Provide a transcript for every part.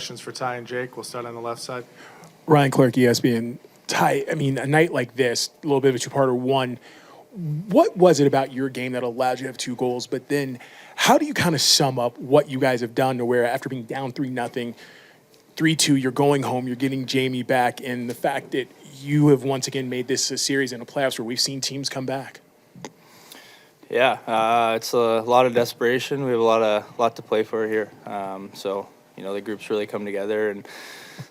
questions for Ty and Jake. We'll start on the left side. Ryan Clark, ESPN. Ty, I mean, a night like this, a little bit of a two-parter. One, what was it about your game that allowed you to have 2 goals? But then how do you kind of sum up what you guys have done to where after being down 3-0, 3-2, you're going home, you're getting Jamie back, and the fact that you have once again made this a series in the playoffs where we've seen teams come back? Yeah, it's a lot of desperation. We have a lot to play for here. So, the group's really come together and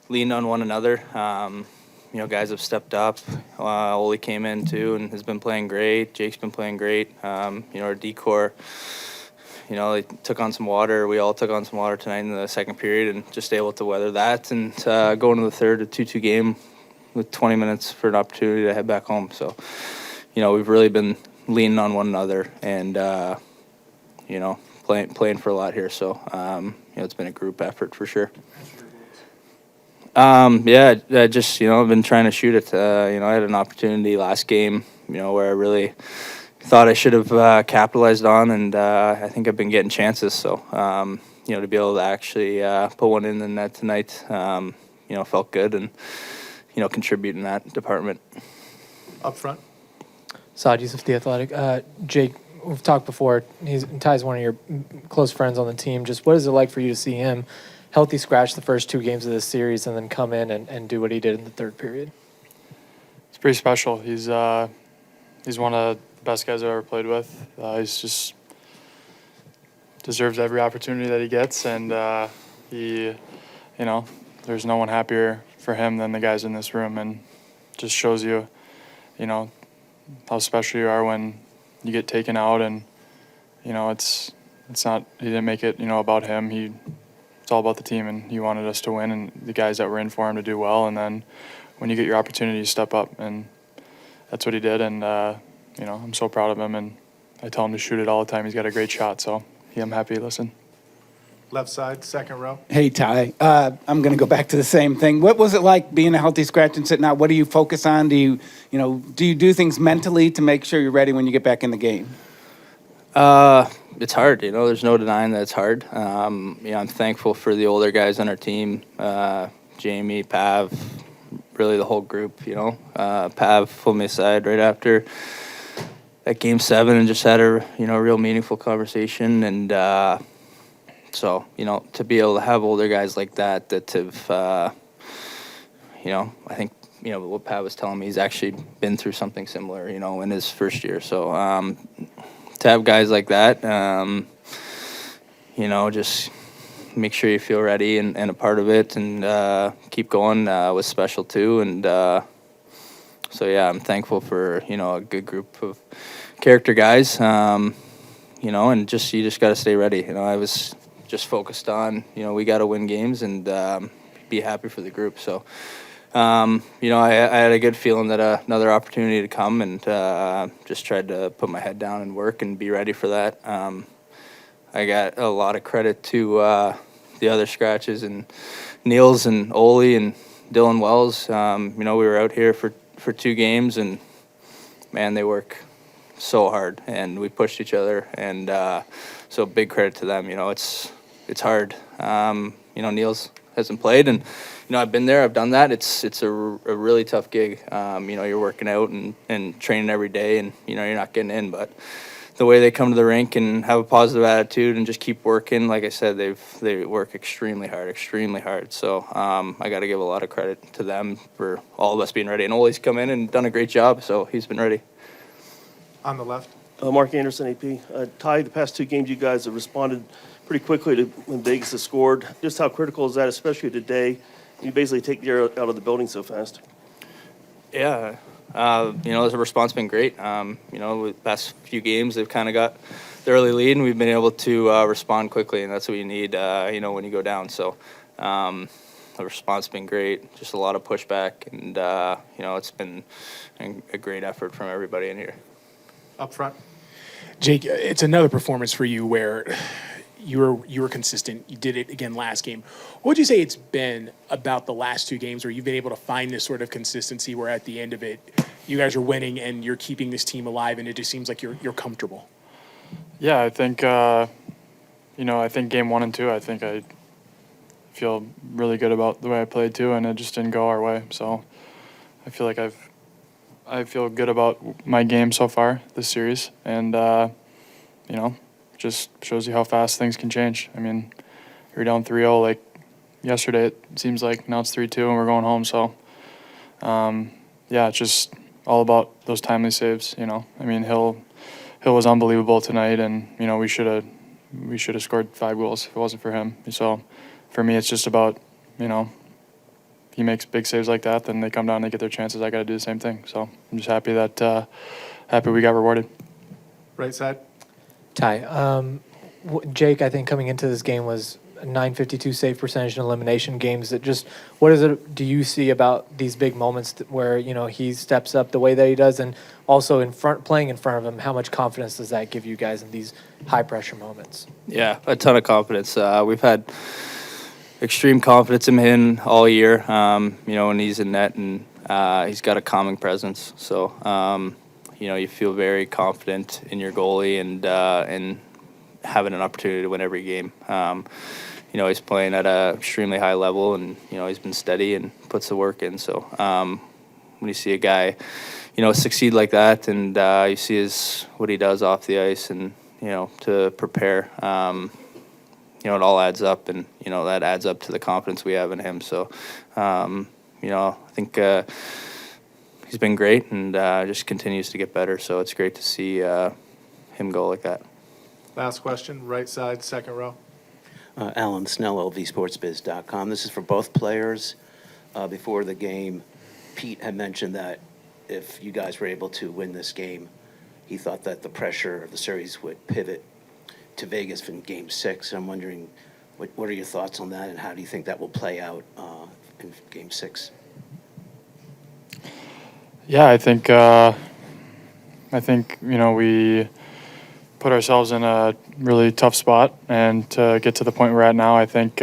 leaned on one another. Guys have stepped up. Oli came in too and has been playing great. Jake's been playing great. Our decor, they took on some water. We all took on some water tonight in the second period and just able to weather that and go into the third, a 2-2 game with 20 minutes for an opportunity to head back home. So, we've really been leaning on one another and, playing for a lot here. So, it's been a group effort for sure. I've been trying to shoot it. I had an opportunity last game, where I really thought I should have capitalized on, and I think I've been getting chances. So, to be able to actually put one in the net tonight, felt good and, contribute in that department. Up front. Saad Yusuf, The Athletic. Jake, we've talked before. Ty's one of your close friends on the team. Just what is it like for you to see him healthy scratch the first 2 games of this series and then come in and do what he did in the third period? It's pretty special. He's one of the best guys I've ever played with. He's just deserves every opportunity that he gets, and there's no one happier for him than the guys in this room, and just shows you, how special you are when you get taken out, and it's not, he didn't make it about him. It's all about the team, and he wanted us to win and the guys that were in for him to do well, and then when you get your opportunity, you step up, and that's what he did, and I'm so proud of him, and I tell him to shoot it all the time. He's got a great shot, so I'm happy to listen. Left side, second row. Hey, Ty. I'm going to go back to the same thing. What was it like being a healthy scratch and sitting out? What do you focus on? Do you do things mentally to make sure you're ready when you get back in the game? It's hard, there's no denying that it's hard. I'm thankful for the older guys on our team, Jamie, Pav, really the whole group, Pav pulled me aside right after that Game 7 and just had a, real meaningful conversation. And so, to be able to have older guys like that have, I think, what Pav was telling me, he's actually been through something similar, in his first year. So, to have guys like that, just make sure you feel ready and a part of it and keep going was special too. And I'm thankful for, a good group of character guys, and you just got to stay ready. I was just focused on, we got to win games and be happy for the group. So, I had a good feeling that another opportunity to come and just tried to put my head down and work and be ready for that. I got a lot of credit to the other scratches and Niels and Oli and Dylan Wells. We were out here for 2 games and, man, they work so hard and we pushed each other. And so big credit to them. It's hard. Niels hasn't played and, I've been there, I've done that. It's a really tough gig. You're working out and training every day and, you're not getting in. But the way they come to the rink and have a positive attitude and just keep working, like I said, they work extremely hard. So I got to give a lot of credit to them for all of us being ready. And Oli's come in and done a great job, so he's been ready. On the left. Mark Anderson, AP. Ty, the past 2 games you guys have responded pretty quickly to when Vegas has scored. Just how critical is that, especially today? You basically take the air out of the building so fast. Yeah, the response been great. The past few games, they've kind of got the early lead, and we've been able to respond quickly, and that's what you need, when you go down. So the response been great, just a lot of pushback, and, it's been a great effort from everybody in here. Up front. Jake, it's another performance for you where you were consistent. You did it again last game. What would you say it's been about the last 2 games where you've been able to find this sort of consistency where at the end of it, you guys are winning and you're keeping this team alive and it just seems like you're comfortable? Yeah, I think, I think game 1 and 2, I think I feel really good about the way I played too, and it just didn't go our way. So I feel like I feel good about my game so far this series, and you know, just shows you how fast things can change. I mean, you're down 3-0 like yesterday. It seems like now it's 3-2 and we're going home. So yeah, it's just all about those timely saves. You know, I mean, Hill was unbelievable tonight, and you know we should have scored 5 goals if it wasn't for him. So for me, it's just about, you know, he makes big saves like that, then they come down and they get their chances. I got to do the same thing. So I'm just happy that we got rewarded. Right side. Ty, Jake, I think coming into this game was a .952 save percentage in elimination games. That just, what is it? Do you see about these big moments where he steps up the way that he does, and also playing in front of him? How much confidence does that give you guys in these high pressure moments? Yeah, a ton of confidence. We've had extreme confidence in him all year. When he's in net, and he's got a calming presence. So you feel very confident in your goalie and having an opportunity to win every game. He's playing at an extremely high level, and he's been steady and puts the work in. So when you see a guy succeed like that, and you see what he does off the ice, and to prepare, it all adds up, and that adds up to the confidence we have in him. So I think he's been great, and just continues to get better. So it's great to see him go like that. Last question, right side, second row. Alan Snell, lvsportsbiz.com. This is for both players. Before the game, Pete had mentioned that if you guys were able to win this game, he thought that the pressure of the series would pivot to Vegas in Game 6. I'm wondering, what are your thoughts on that, and how do you think that will play out in Game 6? Yeah, I think we put ourselves in a really tough spot, and to get to the point we're at now, I think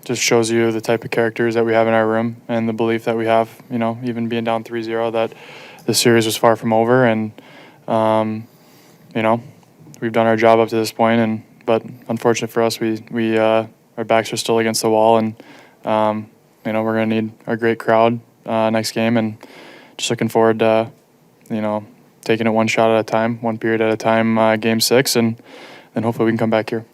just shows you the type of characters that we have in our room, and the belief that we have, even being down 3-0, that the series was far from over. And we've done our job up to this point, but unfortunate for us, we our backs are still against the wall, and we're going to need a great crowd next game, and just looking forward to taking it one shot at a time, one period at a time, Game 6, and hopefully we can come back here.